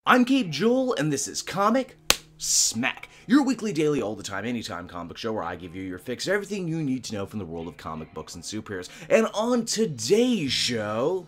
I'm Gabe Joel, and this is Comic Smack, your weekly, daily, all the time, anytime comic show where I give you your fix of everything you need to know from the world of comic books and superheroes. And on today's show,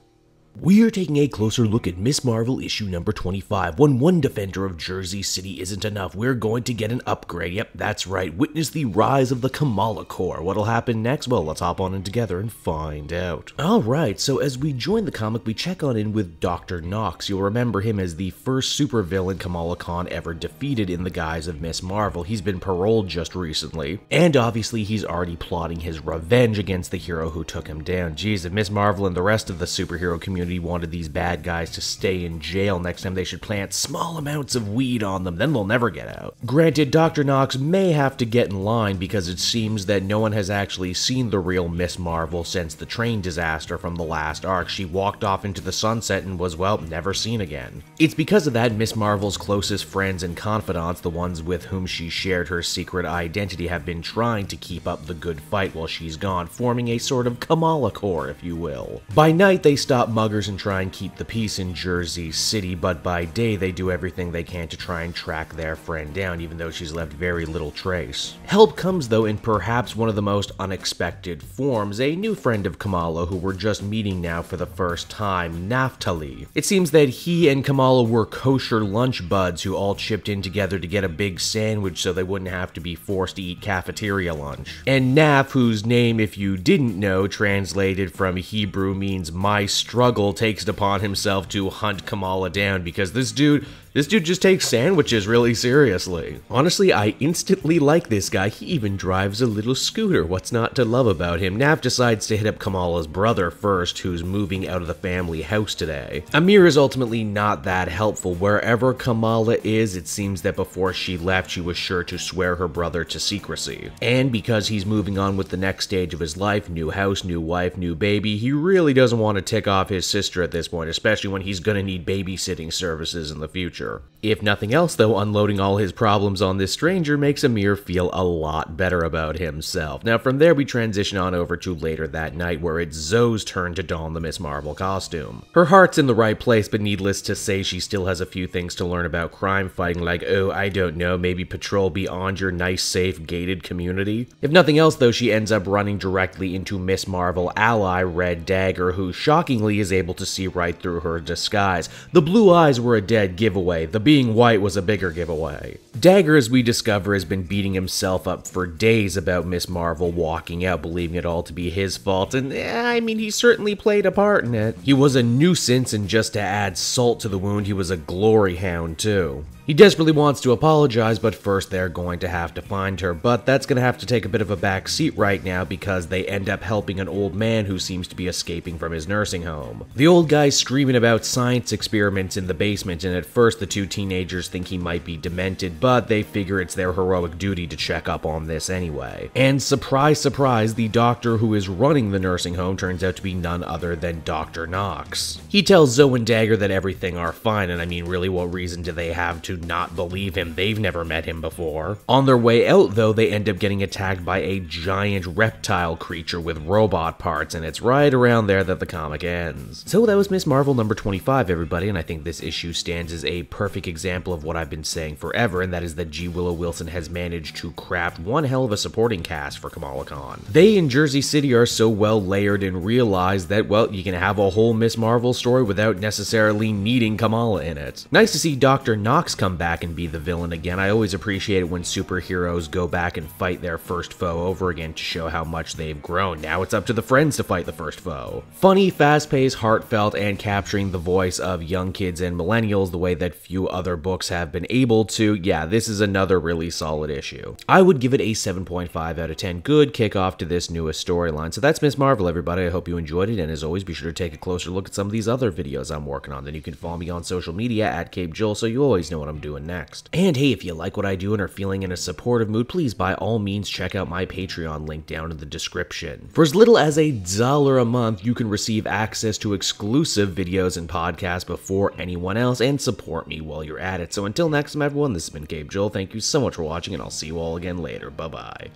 we are taking a closer look at Ms. Marvel issue number 25. When one defender of Jersey City isn't enough, we're going to get an upgrade. Yep, that's right. Witness the rise of the KAMALA Corps. What'll happen next? Well, let's hop on in together and find out. Alright, so as we join the comic, we check on in with Dr.Knox. You'll remember him as the first supervillain KAMALA Khan ever defeated in the guise of Ms. Marvel. He's been paroled just recently, and obviously he's already plotting his revenge against the hero who took him down. Jeez, if Ms. Marvel and the rest of the superhero community wanted these bad guys to stay in jail, next time they should plant small amounts of weed on them, then they'll never get out. Granted, Dr. Knox may have to get in line because it seems that no one has actually seen the real Ms. Marvel since the train disaster from the last arc. She walked off into the sunset and was, well, never seen again. It's because of that Ms. Marvel's closest friends and confidants, the ones with whom she shared her secret identity, have been trying to keep up the good fight while she's gone, forming a sort of KAMALA Corps, if you will. By night, they stop muggers and try and keep the peace in Jersey City, but by day they do everything they can to try and track their friend down, even though she's left very little trace. Help comes, though, in perhaps one of the most unexpected forms, a new friend of Kamala who we're just meeting now for the first time, Naphtali. It seems that he and Kamala were kosher lunch buds who all chipped in together to get a big sandwich so they wouldn't have to be forced to eat cafeteria lunch. And Naf, whose name, if you didn't know, translated from Hebrew means my struggle, takes it upon himself to hunt Kamala down because this dude just takes sandwiches really seriously. Honestly, I instantly like this guy. He even drives a little scooter. What's not to love about him? Nav decides to hit up Kamala's brother first, who's moving out of the family house today. Amir is ultimately not that helpful. Wherever Kamala is, it seems that before she left, she was sure to swear her brother to secrecy. And because he's moving on with the next stage of his life, new house, new wife, new baby, he really doesn't want to tick off his sister at this point, especially when he's gonna need babysitting services in the future. If nothing else, though, unloading all his problems on this stranger makes Amir feel a lot better about himself. Now, from there, we transition on over to later that night, where it's Zoe's turn to don the Ms. Marvel costume. Her heart's in the right place, but needless to say, she still has a few things to learn about crime fighting, like, oh, I don't know, maybe patrol beyond your nice, safe, gated community? If nothing else, though, she ends up running directly into Ms. Marvel ally, Red Dagger, who shockingly is able to see right through her disguise. The blue eyes were a dead giveaway. The being white was a bigger giveaway. Dagger, as we discover, has been beating himself up for days about Ms. Marvel walking out, believing it all to be his fault, and I mean, he certainly played a part in it. He was a nuisance, and just to add salt to the wound, he was a glory hound too. He desperately wants to apologize, but first they're going to have to find her, but that's going to have to take a bit of a back seat right now because they end up helping an old man who seems to be escaping from his nursing home. The old guy's screaming about science experiments in the basement, and at first the two teenagers think he might be demented, but they figure it's their heroic duty to check up on this anyway. And surprise, surprise, the doctor who is running the nursing home turns out to be none other than Dr. Knox. He tells Zoe and Dagger that everything are fine, and I mean, really, what reason do they have to not believe him? They've never met him before. On their way out, though, they end up getting attacked by a giant reptile creature with robot parts, and it's right around there that the comic ends. So that was Ms. Marvel number 25, everybody, and I think this issue stands as a perfect example of what I've been saying forever, and that is that G. Willow Wilson has managed to craft one hell of a supporting cast for KAMALA Khan. They in Jersey City are so well layered and realize that, well, you can have a whole Ms. Marvel story without necessarily needing Kamala in it. Nice to see Dr. Knox come back and be the villain again. I always appreciate it when superheroes go back and fight their first foe over again to show how much they've grown. Now it's up to the friends to fight the first foe. Funny, fast-paced, heartfelt, and capturing the voice of young kids and millennials the way that few other books have been able to. Yeah, this is another really solid issue. I would give it a 7.5 out of 10. Good kickoff to this newest storyline. So that's Ms. Marvel, everybody. I hope you enjoyed it, and as always, be sure to take a closer look at some of these other videos I'm working on. Then you can follow me on social media at CapeJoel, so you always know what I'm doing next. And hey, if you like what I do and are feeling in a supportive mood, please by all means check out my Patreon link down in the description. For as little as $1 a month, you can receive access to exclusive videos and podcasts before anyone else and support me while you're at it. So until next time, everyone, this has been Gabe Joel. Thank you so much for watching, and I'll see you all again later. Bye-bye.